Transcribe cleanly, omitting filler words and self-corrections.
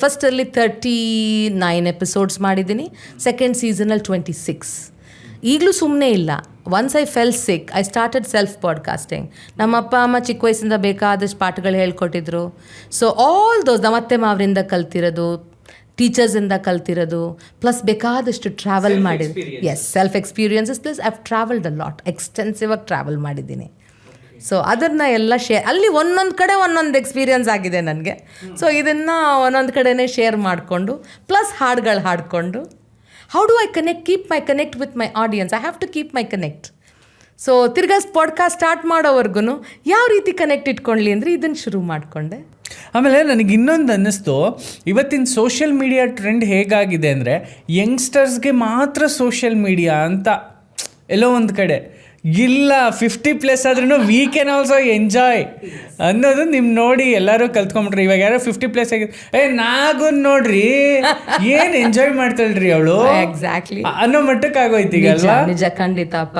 ಫಸ್ಟಲ್ಲಿ 39 episodes ಮಾಡಿದ್ದೀನಿ, second ಸೀಸನಲ್ಲಿ 26. ಈಗಲೂ ಸುಮ್ಮನೆ ಇಲ್ಲ. Once I fell sick, I started self podcasting. ನಮ್ಮ ಅಪ್ಪ ಅಮ್ಮ ಚಿಕ್ಕ ವಯಸ್ಸಿಂದ ಬೇಕಾದಷ್ಟು ಪಾಠಗಳು ಹೇಳ್ಕೊಟ್ಟಿದ್ರು. ಸೊ ಆಲ್ ದೋಸ್ ನಮ್ಮ ಅತ್ತೆ ಮಾವರಿಂದ ಕಲ್ತಿರೋದು, ಟೀಚರ್ಸಿಂದ ಕಲ್ತಿರೋದು, ಪ್ಲಸ್ ಬೇಕಾದಷ್ಟು ಟ್ರಾವೆಲ್ ಮಾಡಿದ್ದು. Yes, self experiences plus I have travelled a lot, extensive ಆಗಿ ಟ್ರಾವೆಲ್ ಮಾಡಿದ್ದೀನಿ. ಸೊ ಅದನ್ನು ಎಲ್ಲ ಅಲ್ಲಿ ಒಂದೊಂದು ಕಡೆ ಒಂದೊಂದು ಎಕ್ಸ್ಪೀರಿಯನ್ಸ್ ಆಗಿದೆ ನನಗೆ. ಸೊ ಇದನ್ನು ಒಂದೊಂದು ಕಡೆನೇ ಶೇರ್ ಮಾಡಿಕೊಂಡು, ಪ್ಲಸ್ ಹಾಡುಗಳು ಹಾಡಿಕೊಂಡು, how do I keep my connect with my audience? I have to keep my connect. So ತಿರ್ಗಾ ಪಾಡ್ಕಾಸ್ಟ್ ಸ್ಟಾರ್ಟ್ ಮಾಡೋವರೆಗೂ ಯಾವ ರೀತಿ ಕನೆಕ್ಟ್ ಇಟ್ಕೊಳ್ಳಿ ಅಂದರೆ ಇದನ್ನು ಶುರು ಮಾಡಿಕೊಂಡೆ. ಆಮೇಲೆ ನನಗೆ ಇನ್ನೊಂದು ಅನ್ನಿಸ್ತು, ಇವತ್ತಿನ ಸೋಷಿಯಲ್ ಮೀಡಿಯಾ ಟ್ರೆಂಡ್ ಹೇಗಾಗಿದೆ ಅಂದರೆ ಯಂಗ್ಸ್ಟರ್ಸ್ಗೆ ಮಾತ್ರ ಸೋಷಿಯಲ್ ಮೀಡಿಯಾ ಅಂತ ಎಲ್ಲೋ ಒಂದು ಕಡೆ ಇಲ್ಲ. 50+ ಆದ್ರೂ ವಿ ಕ್ಯಾನ್ ಆಲ್ಸೋ ಎಂಜಾಯ್ ಅನ್ನೋದು ನಿಮ್ಮ ನೋಡಿ ಎಲ್ಲರೂ ಕಲ್ತ್ಕೊಂಡ್ಬಿಟ್ರಿ. ಇವಾಗ ಯಾರೋ 50+ ಆಗಿದೆ, ನಾಗು ನೋಡ್ರಿ ಏನು ಎಂಜಾಯ್ ಮಾಡ್ತಾಳ್ರಿ ಅವಳು ಎಕ್ಸಾಕ್ಟ್ಲಿ ಅನ್ನೋ ಮಟ್ಟಕ್ಕೆ ಆಗೋಯ್ತು ಈಗ ಅಲ್ವಾ? ನಿಜ, ಖಂಡಿತ ಅಪ್ಪ.